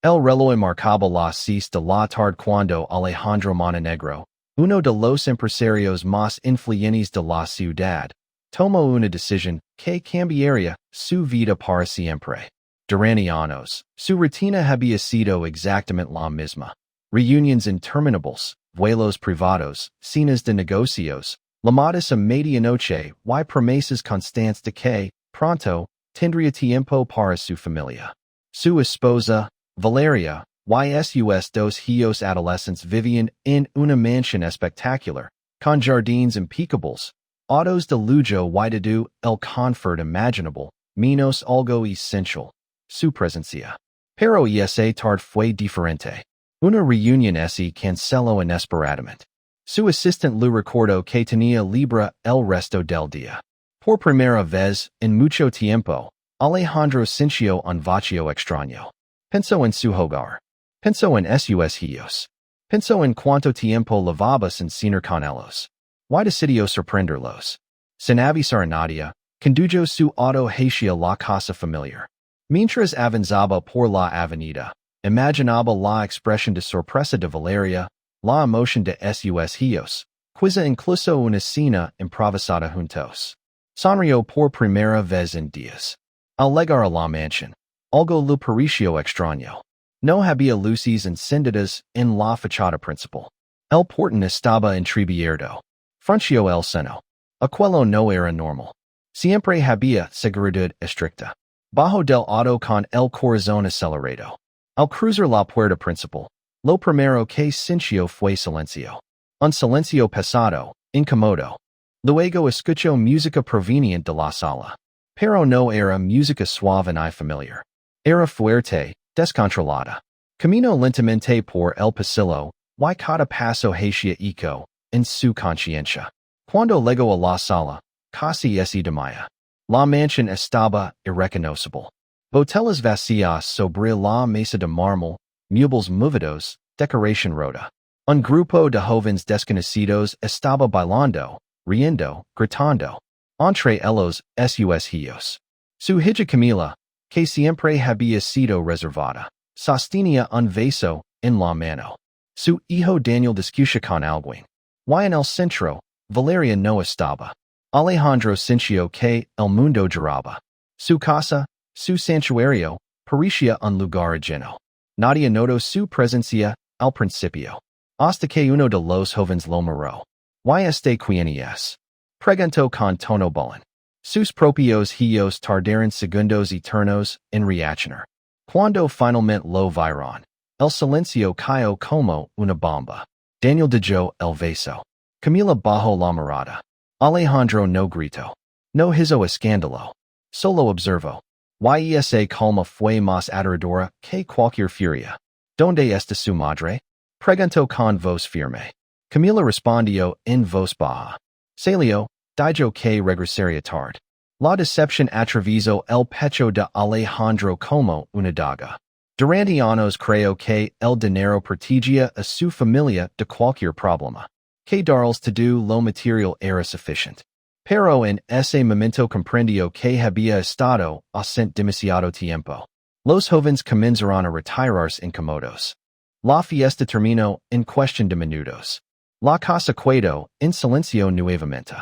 El reloj marcaba las 6 de la tarde cuando Alejandro Montenegro, uno de los empresarios más influyentes de la ciudad, tomó una decisión que cambiaría su vida para siempre. Durante años, su rutina había sido exactamente la misma. Reuniones interminables, vuelos privados, cenas de negocios, llamadas a medianoche y promesas constantes de que, pronto, tendría tiempo para su familia. Su esposa, Valeria, y sus dos hijos adolescentes vivían en una mansión espectacular, con jardines impecables, autos de lujo y todo el confort imaginable, menos algo esencial, su presencia. Pero esa tarde fue diferente. Una reunión se canceló inesperadamente. Su asistente le recordó que tenía libre el resto del día. Por primera vez en mucho tiempo, Alejandro sintió un vacío extraño. Pensó en su hogar. Pensó en sus hijos. Pensó en cuánto tiempo llevaba sin cenar con ellos. Y decidió sorprenderlos. Sin avisar a nadie, condujo su auto hacia la casa familiar. Mientras avanzaba por la avenida, imaginaba la expresión de sorpresa de Valeria, la emoción de sus hijos, quizá incluso una cena improvisada juntos. Sonrió por primera vez en días. Al llegar a la mansión, algo le pareció extraño. No había luces encendidas en la fachada principal. El portón estaba entreabierto. Frunció el seno. Aquello no era normal. Siempre había seguridad estricta. Bajo del auto con el corazón acelerado. Al cruzar la puerta principal, lo primero que sintió fue silencio. Un silencio pesado, incómodo. Luego escuchó música proveniente de la sala. Pero no era música suave ni familiar. Era fuerte, descontrolada. Caminó lentamente por el pasillo, y cada paso hacía eco en su conciencia. Cuando llegó a la sala, casi se desmaya. La mansión estaba irreconocible. Botellas vacías sobre la mesa de mármol, muebles movidos, decoración rota. Un grupo de jóvenes desconocidos estaba bailando, riendo, gritando. Entre ellos, sus hijos. Su hija Camila, que siempre había sido reservada, sostenía un vaso en la mano. Su hijo Daniel discutía con alguien. Y en el centro, Valeria no estaba. Alejandro sintió que el mundo giraba. Su casa, su santuario, parecía un lugar ajeno. Nadie notó su presencia al principio. Hasta que uno de los jóvenes lo miró. ¿Y quién es? Preguntó con tono bullen. Sus propios hijos tardaron segundos eternos en reaccionar. Cuando finalmente lo vieron, el silencio cayó como una bomba. Daniel dejó el vaso. Camila bajó la mirada. Alejandro no gritó. No hizo escándalo. Solo observó. Y esa calma fue más aterradora que cualquier furia. ¿Dónde está su madre? Preguntó con voz firme. Camila respondió en voz baja. Salió, dijo que regresaría tarde. La decepción atravesó el pecho de Alejandro como una daga. Durante años creyó que el dinero protegía a su familia de cualquier problema. Que darles todo lo material era suficiente. Pero en ese momento comprendió que había estado ausente demasiado tiempo. Los jóvenes comenzaron a retirarse incómodos. La fiesta terminó en cuestión de minutos. La casa quedó en silencio nuevamente.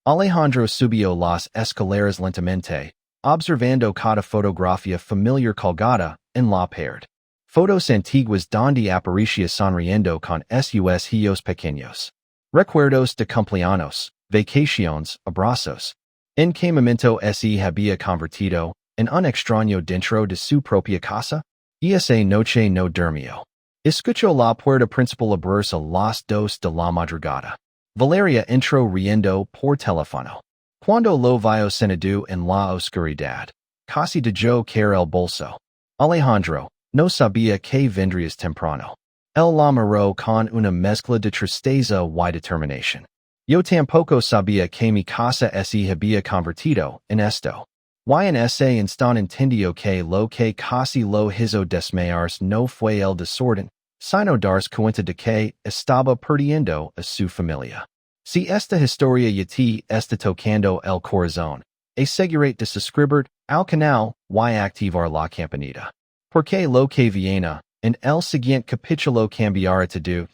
Alejandro subió las escaleras lentamente, observando cada fotografía familiar colgada en la pared. Fotos antiguas donde aparecía sonriendo con sus hijos pequeños. Recuerdos de cumpleaños, vacaciones, abrazos. ¿En qué momento se había convertido en un extraño dentro de su propia casa? Esa noche no durmió. Escuchó la puerta principal abrirse a las 2 de la madrugada. Valeria entró riendo por teléfono. Cuando lo vio sentado en la oscuridad, casi dejó caer el bolso. Alejandro, no sabía que vendrías temprano. Él la miró con una mezcla de tristeza y determinación. Yo tampoco sabía que mi casa se había convertido en esto. Y en ese instante entendió que lo que casi lo hizo desmayarse no fue el desorden, sino darse cuenta de que estaba perdiendo a su familia. Si esta historia ya te está tocando el corazón, asegúrate de suscribirte al canal y activar la campanita. Porque lo que viene En el siguiente capítulo cambiará todo.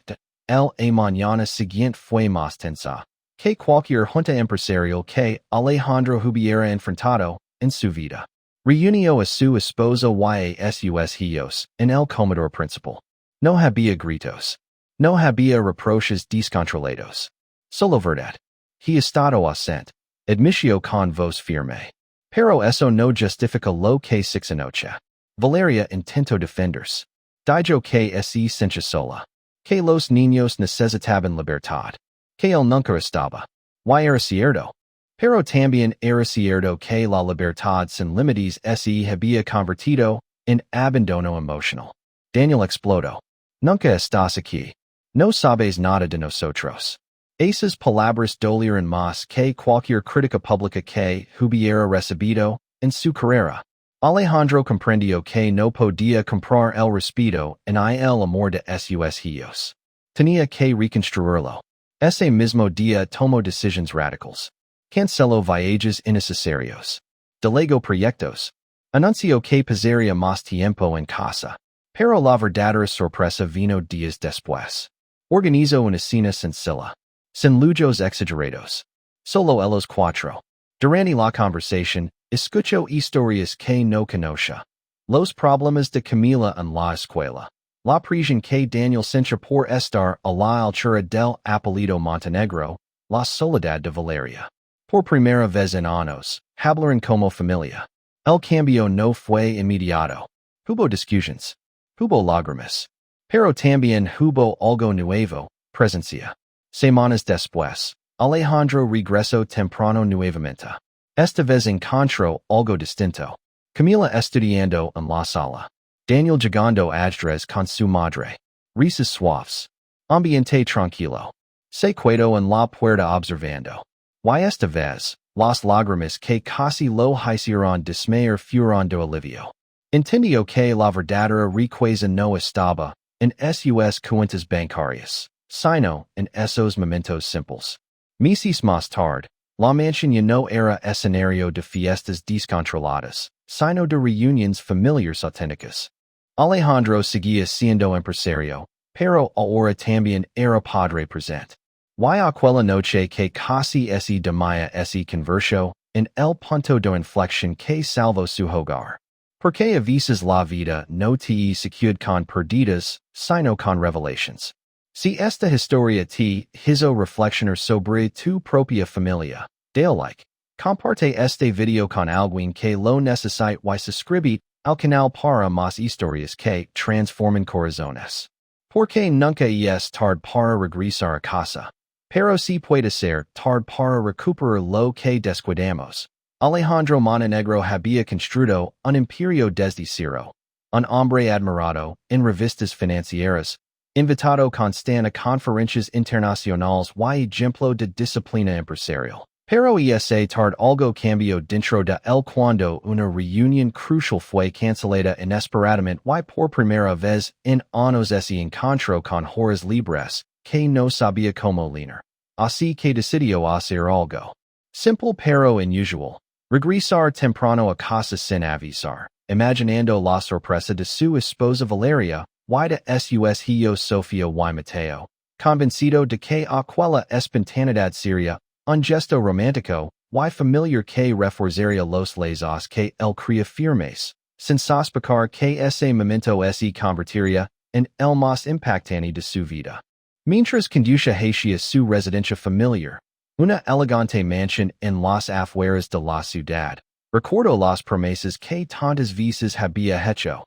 El mañana siguiente fue más tensa que cualquier junta empresarial que Alejandro hubiera enfrentado en su vida. Reunió a su esposo y a sus hijos en el comedor principal. No había gritos. No había reproches descontrolados. Solo verdad. He estado ausente. Admitió con voz firme. Pero eso no justifica lo que sucedió. Valeria intentó defenderse. Dijo que se sentía sola. Que los niños necesitaban libertad. Que él nunca estaba. Y era cierto. Pero también era cierto que la libertad sin límites se había convertido en abandono emocional. Daniel explotó. Nunca estás aquí. No sabes nada de nosotros. Esas palabras dolieron más que cualquier crítica pública que hubiera recibido en su carrera. Alejandro comprendió que no podía comprar el respeto en el amor de sus hijos. Tenía que reconstruirlo. Ese mismo día tomó decisiones radicales. Canceló viajes innecesarios. Delegó proyectos. Anunció que pasaría más tiempo en casa. Pero la verdadera sorpresa vino días después. Organizó una cena sencilla. Sin lujos exagerados. Solo ellos cuatro. Durante la conversación, escuchó historias que no conocía. Los problemas de Camila en la escuela. La presión que Daniel sintió por estar a la altura del apellido Montenegro. La soledad de Valeria. Por primera vez en años, hablaron como familia. El cambio no fue inmediato. Hubo discusiones. Hubo lágrimas. Pero también hubo algo nuevo, presencia. Semanas después, Alejandro regresó temprano nuevamente. Esta vez encontró algo distinto. Camila estudiando en la sala. Daniel llegando atrás con su madre. Risas suaves. Ambiente tranquilo. Se quedó en la puerta observando. Y esta vez, las lágrimas que casi lo hicieron desmayar fueron de alivio. Entendió que la verdadera riqueza no estaba en sus cuentas bancarias, sino en esos momentos simples. Meses más tarde, la mansión ya no era escenario de fiestas descontroladas, sino de reuniones familiares auténticas. Alejandro seguía siendo empresario, pero ahora también era padre presente. Y aquella noche que casi se Desmaya se convirtió en el punto de inflexión que salvó su hogar. Porque a veces la vida no te secude con perdidas, sino con revelations. Si esta historia te hizo reflexionar sobre tu propia familia, dale like. Comparte este video con alguien que lo necesite y suscribe al canal para más historias que transforman corazones. Porque nunca es tarde para regresar a casa. Pero si puede ser tarde para recuperar lo que descuidamos. Alejandro Montenegro había construido un imperio desde cero. Un hombre admirado en revistas financieras, invitado constante a conferencias internacionales y ejemplo de disciplina empresarial. Pero ese tarde algo cambió dentro de él cuando una reunión crucial fue cancelada inesperadamente y por primera vez en años se encontró con horas libres que no sabía cómo llenar. Así que decidió hacer algo. Simple pero inusual. Regresar temprano a casa sin avisar, imaginando la sorpresa de su esposa Valeria y de sus hijos Sofía y Mateo, convencido de que aquella espontaneidad sería un gesto romántico y familiar que reforzaría los lazos que él creía firmes, sin sospechar que ese momento se convertiría en el más impactante de su vida. Mientras conducía hacia su residencia familiar, una elegante mansión en las afueras de la ciudad, recordó las promesas que tantas veces había hecho.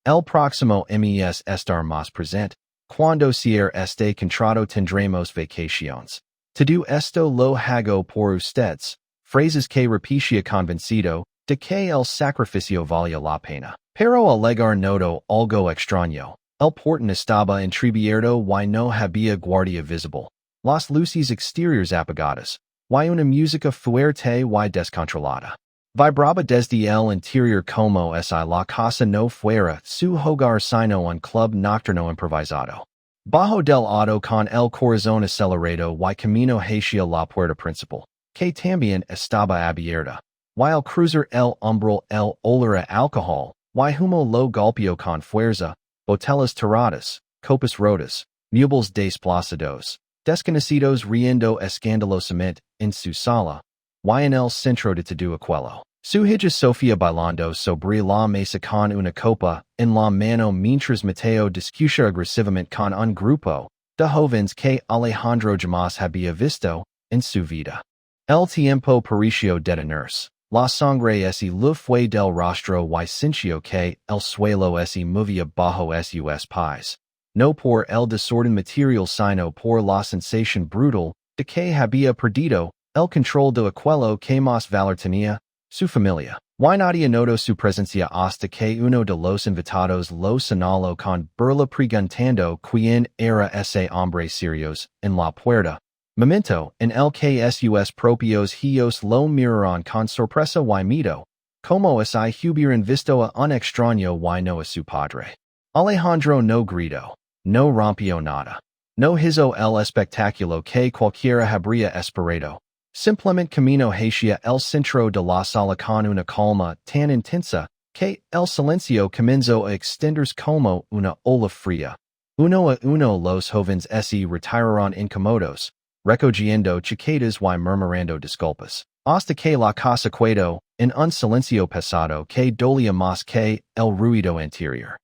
El próximo mes estar más presente. Cuando cierre este contrato tendremos vacaciones. Todo esto lo hago por ustedes. Frases que repetía convencido de que el sacrificio valía la pena. Pero al llegar notó algo extraño. El portón estaba entreabierto y no había guardia visible. Las luces exteriores apagadas, y una música fuerte y descontrolada. Vibraba desde el interior como si la casa no fuera su hogar sino un club nocturno improvisado. Bajo del auto con el corazón acelerado y camino hacia la puerta principal, que también estaba abierta. Y al cruzar el umbral el olor a alcohol, y humo lo golpeó con fuerza, botelas tiradas, copas rotas, muebles desplazados, desconocidos riendo escandalosamente en su sala, y en el centro de todo aquello. Su hija Sofía bailando sobre la mesa con una copa en la mano mientras Mateo discute agresivamente con un grupo de jóvenes que Alejandro jamás había visto en su vida. El tiempo pareció detenerse. La sangre se le fue del rostro y sintió que el suelo se movía bajo sus pies. No por el desorden material sino por la sensación brutal de que había perdido el control de aquello que más valor tenía, su familia. Y nadie notó su presencia hasta que uno de los invitados lo señaló con burla preguntando quién era ese hombre serios en la puerta. Momento en el que sus propios hijos lo miraron con sorpresa y miedo, como si hubieran visto a un extraño y no a su padre. Alejandro no gritó, no rompió nada, no hizo el espectáculo que cualquiera habría esperado. Simplemente camino hacia el centro de la sala con una calma tan intensa que el silencio comenzó a extenderse como una ola fría. Uno a uno los jóvenes se retiraron incómodos, recogiendo chaquetas y murmurando disculpas, hasta que la casa quedó en un silencio pesado que dolía más que el ruido anterior.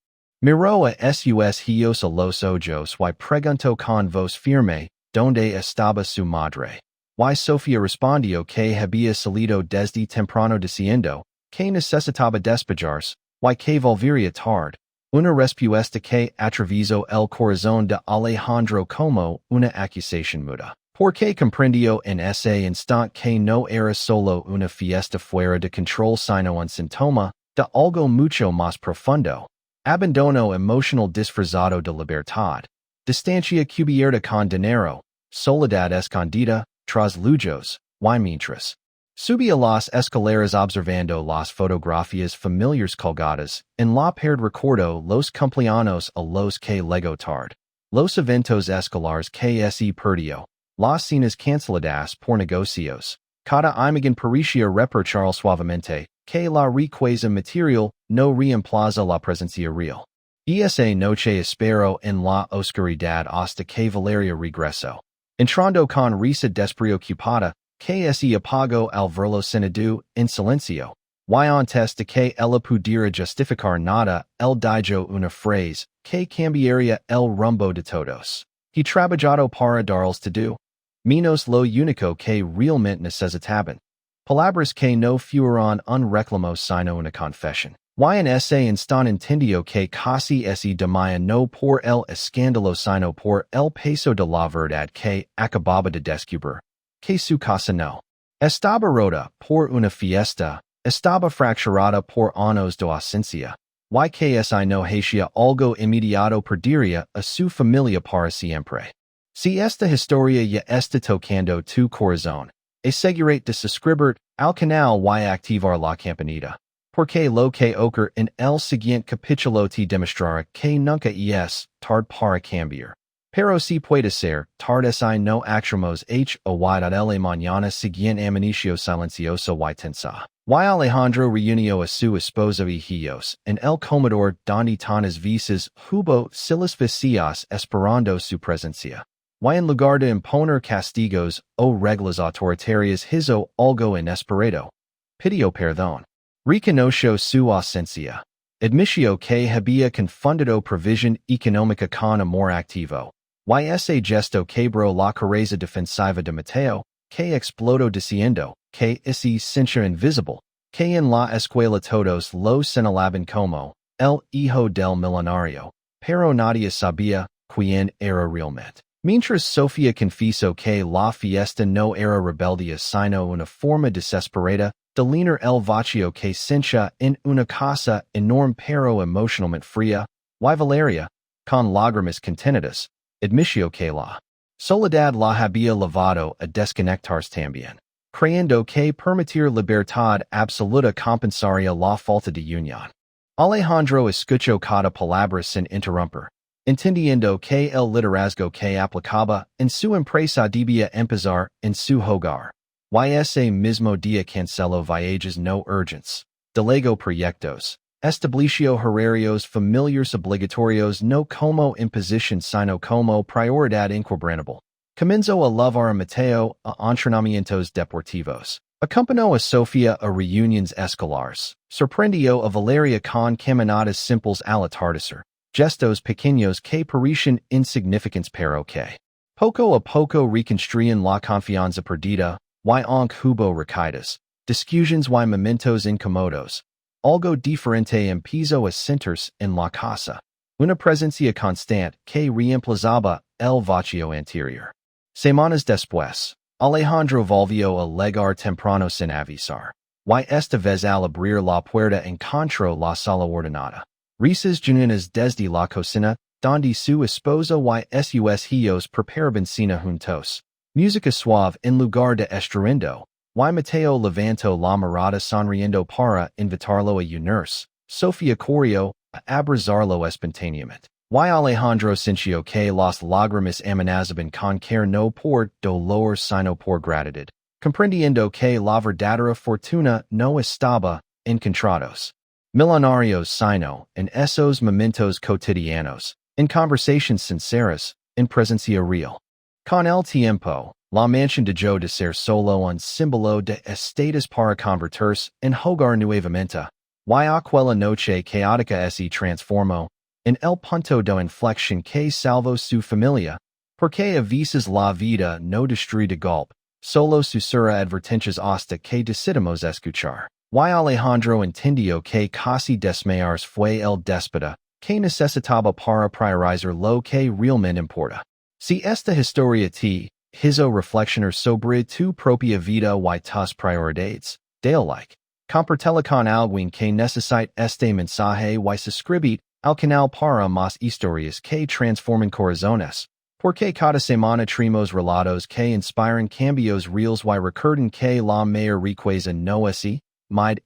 Miró a sus hijos a los ojos y preguntó con voz firme dónde estaba su madre. Y Sofía respondió que había salido desde temprano diciendo que necesitaba despejarse y que volvería tarde. Una respuesta que atravesó el corazón de Alejandro como una acusación muda. Porque comprendió en ese instante que no era solo una fiesta fuera de control sino un síntoma de algo mucho más profundo. Abandono emocional disfrazado de libertad. Distancia cubierta con dinero. Soledad escondida tras lujos. Y mientras subía las escaleras observando las fotografías familiares colgadas en la pared recordó los cumpleaños a los que llegó tarde. Los eventos escolares que se perdió. Las cenas canceladas por negocios. Cada imagen parecía reprochar suavemente que la riqueza material no reemplaza la presencia real. Esa noche esperó en la oscuridad hasta que Valeria regresó. Entrando con risa despreocupada, que se apagó al verlo sentado en silencio. Y antes de que ella pudiera justificar nada, él dijo una frase que cambiaría el rumbo de todos. He trabajado para darles todo. Menos lo único que realmente necesitaban. Palabras que no fueron un reclamo sino una confesión. Y en ese instante entendió que casi se Desmaya no por el escándalo sino por el peso de la verdad que acababa de descubrir. Que su casa no estaba rota por una fiesta, estaba fracturada por años de ausencia. Y que si no hacía algo inmediato perdería a su familia para siempre. Si esta historia ya está tocando tu corazón, asegúrate de suscribir al canal y activar la campanita. Porque lo que ocurre en el siguiente capítulo te demostrará que nunca es tarde para cambiar. Pero si puede ser, tarde si no actuamos el mañana siguiente amaneció silencioso y tensa. Y Alejandro reunió a su esposa y hijos en el comedor donde tantas veces hubo silencios esperando su presencia. Y en lugar de imponer castigos o reglas autoritarias hizo algo inesperado. Pidió perdón. Reconoció su ausencia. Admitió que había confundido provisión económica con amor activo. Y ese gesto quebró la careza defensiva de Mateo, que explotó diciendo que ese sintió invisible, que en la escuela todos lo señalaban como el hijo del millonario, pero nadie sabía quién era realmente. Mientras Sofía confesó que la fiesta no era rebeldía sino una forma desesperada de llenar el vacío que sentía en una casa enorme pero emocionalmente fría, y Valeria, con lágrimas contenidas, admitió que la soledad la había llevado a desconectarse también, creyendo que permitir libertad absoluta compensaría la falta de unión. Alejandro escuchó cada palabra sin interrumpir, entendiendo que el liderazgo que aplicaba en su empresa debía empezar en su hogar. Y ese mismo día canceló viajes no urgentes, delegó proyectos, Establecio horarios familiares obligatorios no como imposición sino como prioridad inquebrantable. Comenzó a lavar a Mateo a entrenamientos deportivos. Acompañó a Sofía a reuniones escolares. Sorprendió a Valeria con caminadas simples al atardecer. Gestos pequeños que parecen insignificantes pero que poco a poco reconstruyen la confianza perdida, y aunque hubo recaídas, discusiones y momentos incómodos, algo diferente empezó a sentirse en la casa. Una presencia constante que reemplazaba el vacío anterior. Semanas después, Alejandro volvió a llegar temprano sin avisar. Y esta vez al abrir la puerta encontró la sala ordenada. Risas genuinas desde la cocina, donde su esposa y sus hijos preparaban cena juntos. Música suave en lugar de estruendo. Y Mateo levantó la mirada sonriendo para invitarlo a unirse. Sofía corrió a abrazarlo espontáneamente. Y Alejandro sintió que las lágrimas amenazaban con caer no por dolor sino por gratitud, comprendiendo que la verdadera fortuna no estaba en contratos millonarios sino en esos momentos cotidianos, en conversaciones sinceras, en presencia real. Con el tiempo, la mansión dejó de ser solo un símbolo de estatus para convertirse en hogar nuevamente, y aquella noche caótica se transformó en el punto de inflexión que salvó su familia, porque a veces la vida no destruye de golpe, solo susurra advertencias hasta que decidimos escuchar. Y Alejandro entendió que casi desmayarse fue el déspota que necesitaba para priorizar lo que realmente importa. Si esta historia te hizo reflexionar sobre tu propia vida y tus prioridades, dale like, compartela con alguien que necesite este mensaje y suscribite al canal para más historias que transforman corazones, porque cada semana traemos relatos que inspiran cambios reales y recuerden que la mayor riqueza no es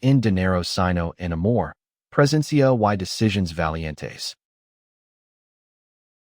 en dinero sino en amor, presencia y decisiones valientes.